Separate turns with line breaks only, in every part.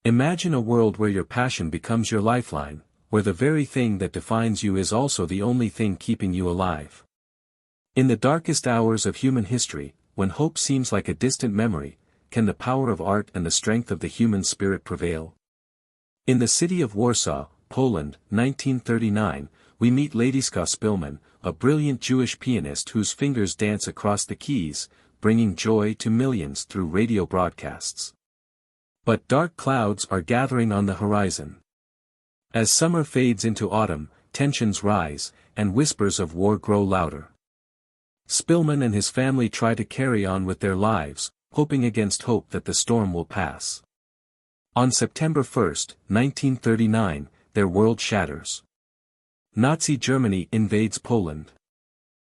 Imagine a world where your passion becomes your lifeline, where the very thing that defines you is also the only thing keeping you alive. In the darkest hours of human history, when hope seems like a distant memory, can the power of art and the strength of the human spirit prevail? In the city of Warsaw, Poland, 1939, we meet Władysław Szpilman, a brilliant Jewish pianist whose fingers dance across the keys, bringing joy to millions through radio broadcasts. But dark clouds are gathering on the horizon. As summer fades into autumn, tensions rise, and whispers of war grow louder. Szpilman and his family try to carry on with their lives, hoping against hope that the storm will pass. On September 1, 1939, their world shatters. Nazi Germany invades Poland.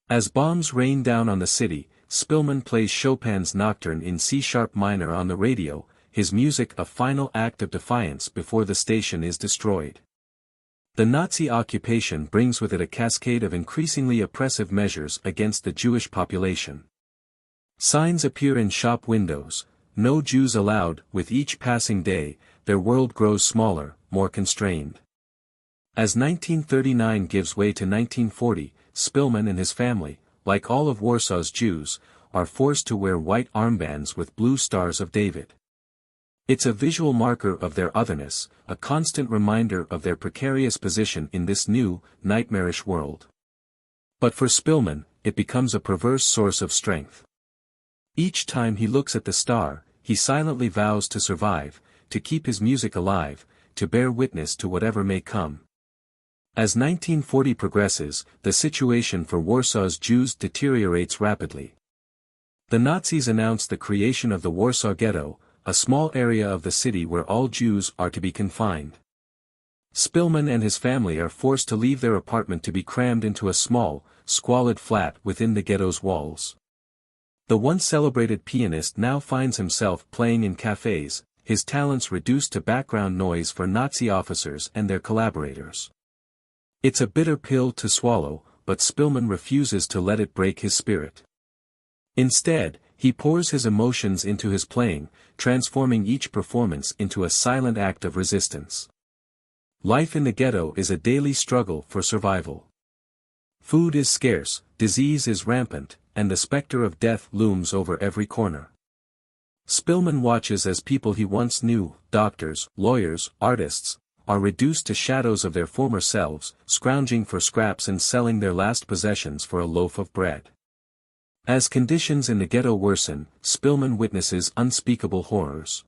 As bombs rain down on the city, Szpilman plays Chopin's Nocturne in C-sharp minor on the radio, his music a final act of defiance before the station is destroyed. The Nazi occupation brings with it a cascade of increasingly oppressive measures against the Jewish population. Signs appear in shop windows, "No Jews allowed." With each passing day, their world grows smaller, more constrained. As 1939 gives way to 1940, Szpilman and his family, like all of Warsaw's Jews, are forced to wear white armbands with blue stars of David. It's a visual marker of their otherness, a constant reminder of their precarious position in this new, nightmarish world. But for Szpilman, it becomes a perverse source of strength. Each time he looks at the star, he silently vows to survive, to keep his music alive, to bear witness to whatever may come. As 1940 progresses, the situation for Warsaw's Jews deteriorates rapidly. The Nazis announce the creation of the Warsaw Ghetto, a small area of the city where all Jews are to be confined. Szpilman and his family are forced to leave their apartment to be crammed into a small, squalid flat within the ghetto's walls. The once celebrated pianist now finds himself playing in cafes, his talents reduced to background noise for Nazi officers and their collaborators. It's a bitter pill to swallow, but Szpilman refuses to let it break his spirit. Instead, he pours his emotions into his playing, transforming each performance into a silent act of resistance. Life in the ghetto is a daily struggle for survival. Food is scarce, disease is rampant, and the specter of death looms over every corner. Szpilman watches as people he once knew, doctors, lawyers, artists, are reduced to shadows of their former selves, scrounging for scraps and selling their last possessions for a loaf of bread. As conditions in the ghetto worsen, Szpilman witnesses unspeakable horrors.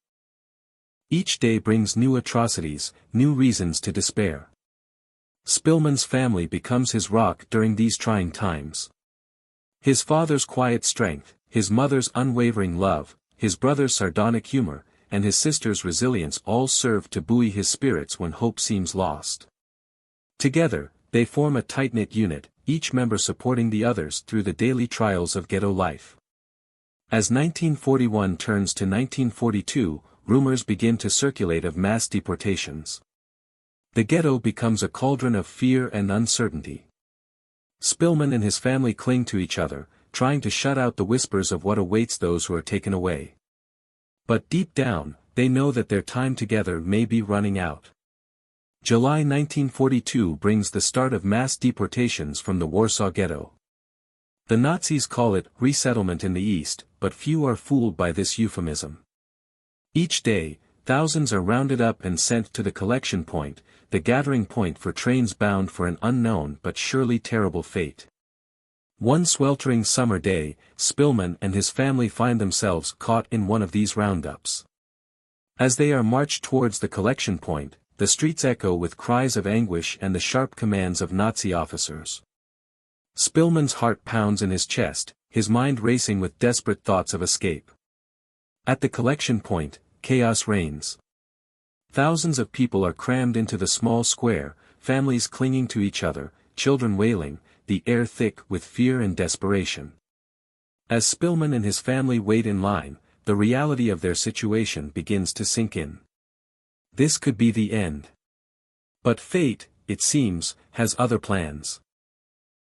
Each day brings new atrocities, new reasons to despair. Szpilman's family becomes his rock during these trying times. His father's quiet strength, his mother's unwavering love, his brother's sardonic humor, and his sister's resilience all serve to buoy his spirits when hope seems lost. Together, they form a tight-knit unit, each member supporting the others through the daily trials of ghetto life. As 1941 turns to 1942, rumors begin to circulate of mass deportations. The ghetto becomes a cauldron of fear and uncertainty. Szpilman and his family cling to each other, trying to shut out the whispers of what awaits those who are taken away. But deep down, they know that their time together may be running out. July 1942 brings the start of mass deportations from the Warsaw Ghetto. The Nazis call it resettlement in the East, but few are fooled by this euphemism. Each day, thousands are rounded up and sent to the collection point, the gathering point for trains bound for an unknown but surely terrible fate. One sweltering summer day, Szpilman and his family find themselves caught in one of these roundups. As they are marched towards the collection point, the streets echo with cries of anguish and the sharp commands of Nazi officers. Szpilman's heart pounds in his chest, his mind racing with desperate thoughts of escape. At the collection point, chaos reigns. Thousands of people are crammed into the small square, families clinging to each other, children wailing, the air thick with fear and desperation. As Szpilman and his family wait in line, the reality of their situation begins to sink in. This could be the end. But fate, it seems, has other plans.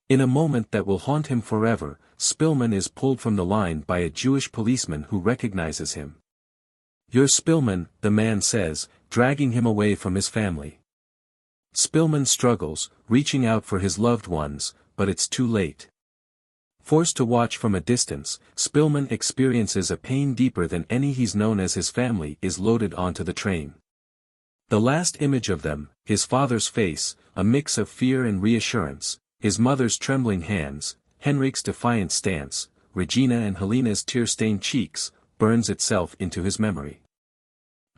In a moment that will haunt him forever, Szpilman is pulled from the line by a Jewish policeman who recognizes him. "You're Szpilman," the man says, dragging him away from his family. Szpilman struggles, reaching out for his loved ones, but it's too late. Forced to watch from a distance, Szpilman experiences a pain deeper than any he's known as his family is loaded onto the train. The last image of them, his father's face, a mix of fear and reassurance, his mother's trembling hands, Henrik's defiant stance, Regina and Helena's tear-stained cheeks, burns itself into his memory.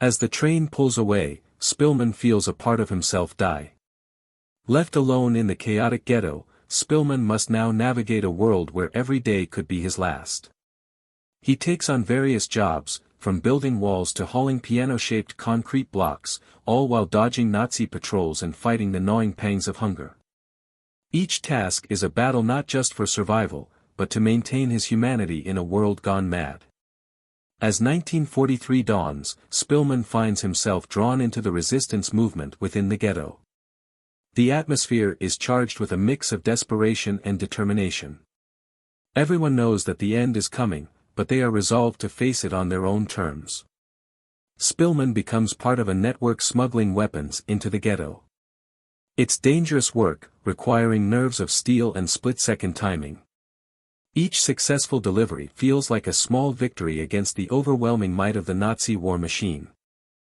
As the train pulls away, Szpilman feels a part of himself die. Left alone in the chaotic ghetto, Szpilman must now navigate a world where every day could be his last. He takes on various jobs, from building walls to hauling piano-shaped concrete blocks, all while dodging Nazi patrols and fighting the gnawing pangs of hunger. Each task is a battle not just for survival, but to maintain his humanity in a world gone mad. As 1943 dawns, Szpilman finds himself drawn into the resistance movement within the ghetto. The atmosphere is charged with a mix of desperation and determination. Everyone knows that the end is coming, but they are resolved to face it on their own terms. Szpilman becomes part of a network smuggling weapons into the ghetto. It's dangerous work, requiring nerves of steel and split-second timing. Each successful delivery feels like a small victory against the overwhelming might of the Nazi war machine.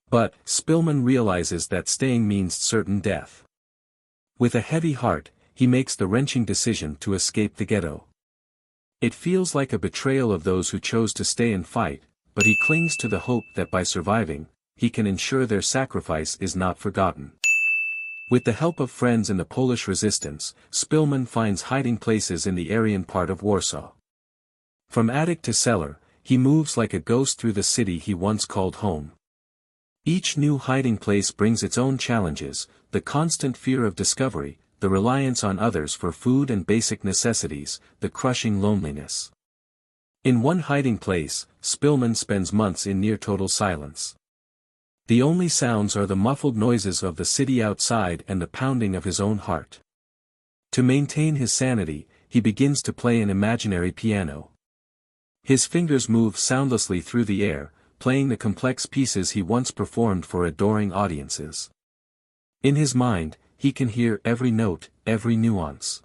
But, Szpilman realizes that staying means certain death. With a heavy heart, he makes the wrenching decision to escape the ghetto. It feels like a betrayal of those who chose to stay and fight, but he clings to the hope that by surviving, he can ensure their sacrifice is not forgotten. With the help of friends in the Polish resistance, Szpilman finds hiding places in the Aryan part of Warsaw. From attic to cellar, he moves like a ghost through the city he once called home. Each new hiding place brings its own challenges, the constant fear of discovery, the reliance on others for food and basic necessities, the crushing loneliness. In one hiding place, Szpilman spends months in near-total silence. The only sounds are the muffled noises of the city outside and the pounding of his own heart. To maintain his sanity, he begins to play an imaginary piano. His fingers move soundlessly through the air, playing the complex pieces he once performed for adoring audiences. In his mind, he can hear every note, every nuance.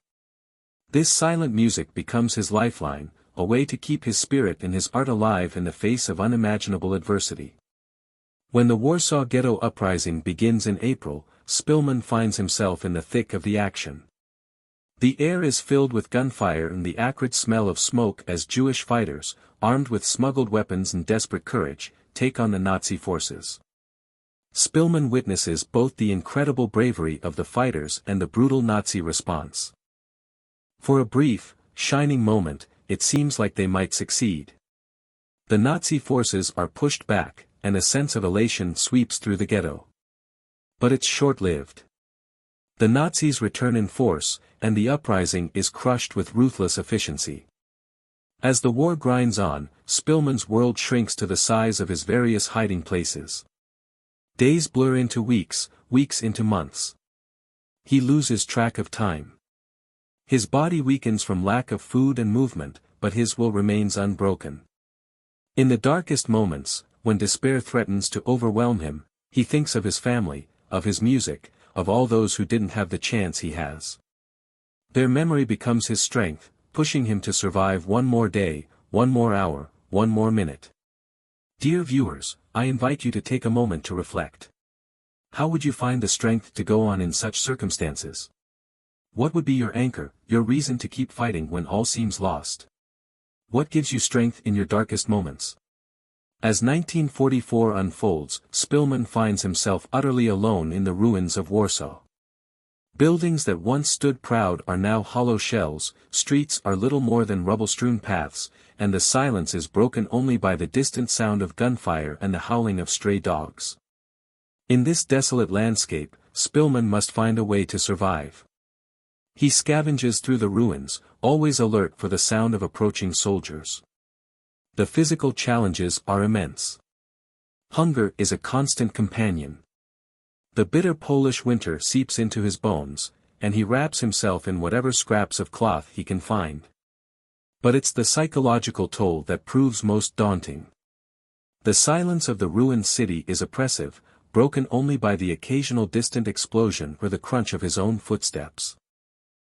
This silent music becomes his lifeline, a way to keep his spirit and his art alive in the face of unimaginable adversity. When the Warsaw Ghetto Uprising begins in April, Szpilman finds himself in the thick of the action. The air is filled with gunfire and the acrid smell of smoke as Jewish fighters, armed with smuggled weapons and desperate courage, take on the Nazi forces. Szpilman witnesses both the incredible bravery of the fighters and the brutal Nazi response. For a brief, shining moment, it seems like they might succeed. The Nazi forces are pushed back, and a sense of elation sweeps through the ghetto. But it's short-lived. The Nazis return in force, and the uprising is crushed with ruthless efficiency. As the war grinds on, Szpilman's world shrinks to the size of his various hiding places. Days blur into weeks, weeks into months. He loses track of time. His body weakens from lack of food and movement, but his will remains unbroken. In the darkest moments, when despair threatens to overwhelm him, he thinks of his family, of his music, of all those who didn't have the chance he has. Their memory becomes his strength, pushing him to survive one more day, one more hour, one more minute. Dear viewers, I invite you to take a moment to reflect. How would you find the strength to go on in such circumstances? What would be your anchor, your reason to keep fighting when all seems lost? What gives you strength in your darkest moments? As 1944 unfolds, Szpilman finds himself utterly alone in the ruins of Warsaw. Buildings that once stood proud are now hollow shells, streets are little more than rubble-strewn paths, and the silence is broken only by the distant sound of gunfire and the howling of stray dogs. In this desolate landscape, Szpilman must find a way to survive. He scavenges through the ruins, always alert for the sound of approaching soldiers. The physical challenges are immense. Hunger is a constant companion. The bitter Polish winter seeps into his bones, and he wraps himself in whatever scraps of cloth he can find. But it's the psychological toll that proves most daunting. The silence of the ruined city is oppressive, broken only by the occasional distant explosion or the crunch of his own footsteps.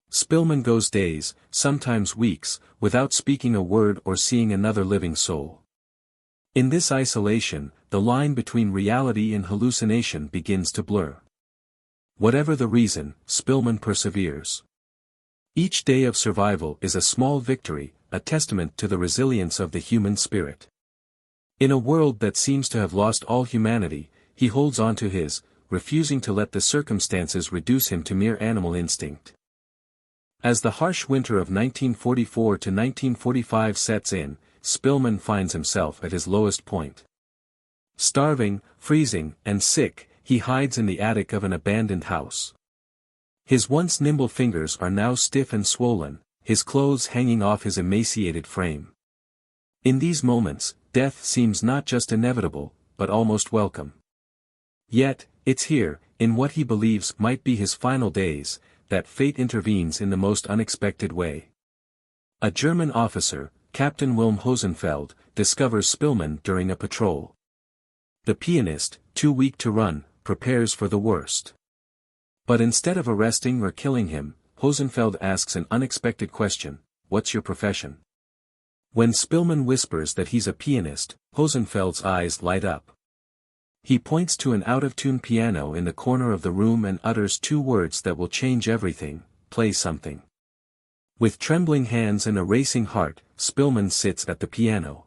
Szpilman goes days, sometimes weeks, without speaking a word or seeing another living soul. In this isolation, the line between reality and hallucination begins to blur. Whatever the reason, Szpilman perseveres. Each day of survival is a small victory, a testament to the resilience of the human spirit. In a world that seems to have lost all humanity, he holds on to his, refusing to let the circumstances reduce him to mere animal instinct. As the harsh winter of 1944 to 1945 sets in, Szpilman finds himself at his lowest point. Starving, freezing, and sick, he hides in the attic of an abandoned house. His once nimble fingers are now stiff and swollen, his clothes hanging off his emaciated frame. In these moments, death seems not just inevitable, but almost welcome. Yet, it's here, in what he believes might be his final days, that fate intervenes in the most unexpected way. A German officer, Captain Wilhelm Hosenfeld, discovers Szpilman during a patrol. The pianist, too weak to run, prepares for the worst. But instead of arresting or killing him, Hosenfeld asks an unexpected question: "What's your profession?" When Szpilman whispers that he's a pianist, Hosenfeld's eyes light up. He points to an out-of-tune piano in the corner of the room and utters two words that will change everything: "Play something." With trembling hands and a racing heart, Szpilman sits at the piano.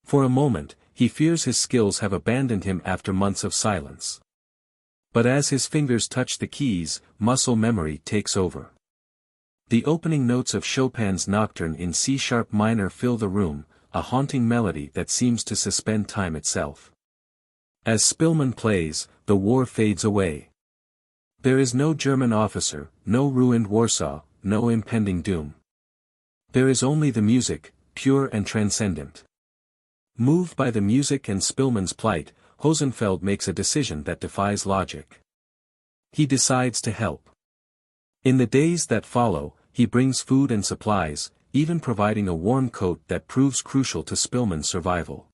For a moment, he fears his skills have abandoned him after months of silence. But as his fingers touch the keys, muscle memory takes over. The opening notes of Chopin's Nocturne in C-sharp minor fill the room, a haunting melody that seems to suspend time itself. As Szpilman plays, the war fades away. There is no German officer, no ruined Warsaw, no impending doom. There is only the music, pure and transcendent. Moved by the music and Szpilman's plight, Hosenfeld makes a decision that defies logic. He decides to help. In the days that follow, he brings food and supplies, even providing a warm coat that proves crucial to Szpilman's survival.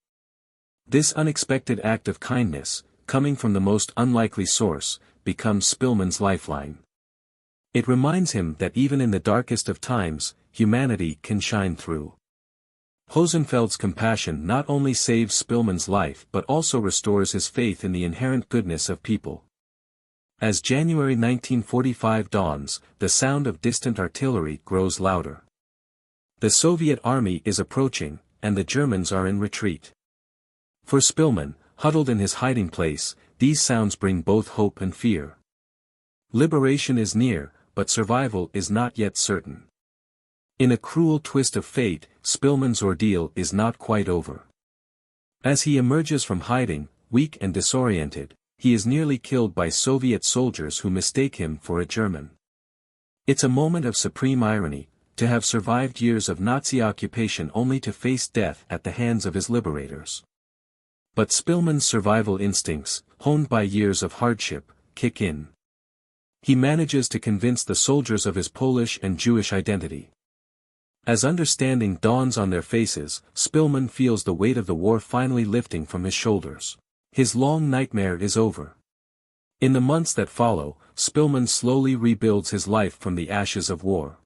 This unexpected act of kindness, coming from the most unlikely source, becomes Szpilman's lifeline. It reminds him that even in the darkest of times, humanity can shine through. Hosenfeld's compassion not only saves Szpilman's life but also restores his faith in the inherent goodness of people. As January 1945 dawns, the sound of distant artillery grows louder. The Soviet army is approaching, and the Germans are in retreat. For Szpilman, huddled in his hiding place, these sounds bring both hope and fear. Liberation is near, but survival is not yet certain. In a cruel twist of fate, Szpilman's ordeal is not quite over. As he emerges from hiding, weak and disoriented, he is nearly killed by Soviet soldiers who mistake him for a German. It's a moment of supreme irony, to have survived years of Nazi occupation only to face death at the hands of his liberators. But Szpilman's survival instincts, honed by years of hardship, kick in. He manages to convince the soldiers of his Polish and Jewish identity. As understanding dawns on their faces, Szpilman feels the weight of the war finally lifting from his shoulders. His long nightmare is over. In the months that follow, Szpilman slowly rebuilds his life from the ashes of war.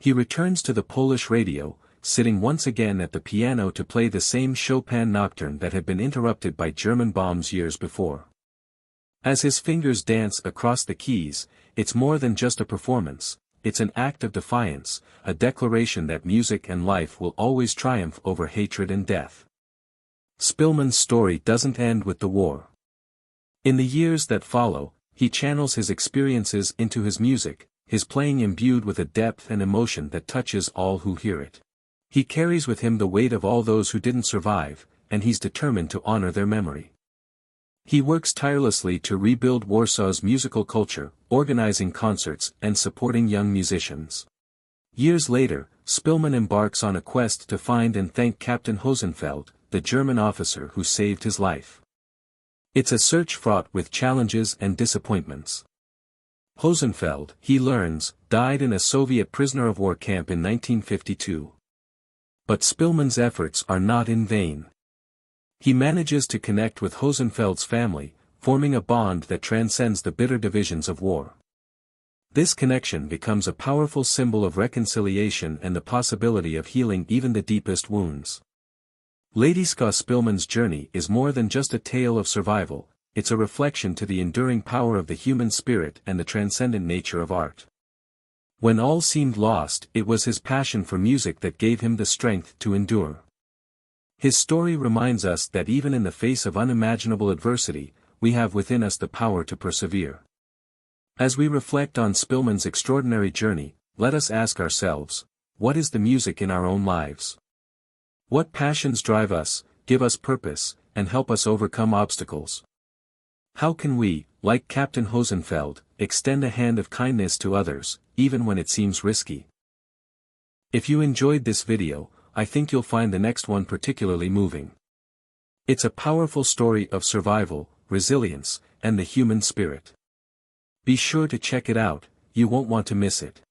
He returns to the Polish radio, sitting once again at the piano to play the same Chopin nocturne that had been interrupted by German bombs years before. As his fingers dance across the keys, it's more than just a performance, it's an act of defiance, a declaration that music and life will always triumph over hatred and death. Szpilman's story doesn't end with the war. In the years that follow, he channels his experiences into his music, his playing imbued with a depth and emotion that touches all who hear it. He carries with him the weight of all those who didn't survive, and he's determined to honor their memory. He works tirelessly to rebuild Warsaw's musical culture, organizing concerts and supporting young musicians. Years later, Szpilman embarks on a quest to find and thank Captain Hosenfeld, the German officer who saved his life. It's a search fraught with challenges and disappointments. Hosenfeld, he learns, died in a Soviet prisoner of war camp in 1952. But Szpilman's efforts are not in vain. He manages to connect with Hosenfeld's family, forming a bond that transcends the bitter divisions of war. This connection becomes a powerful symbol of reconciliation and the possibility of healing even the deepest wounds. Władysław Szpilman's journey is more than just a tale of survival, it's a reflection to the enduring power of the human spirit and the transcendent nature of art. When all seemed lost, it was his passion for music that gave him the strength to endure. His story reminds us that even in the face of unimaginable adversity, we have within us the power to persevere. As we reflect on Szpilman's extraordinary journey, let us ask ourselves, what is the music in our own lives? What passions drive us, give us purpose, and help us overcome obstacles? How can we, like Captain Hosenfeld, extend a hand of kindness to others, even when it seems risky? If you enjoyed this video, I think you'll find the next one particularly moving. It's a powerful story of survival, resilience, and the human spirit. Be sure to check it out, you won't want to miss it.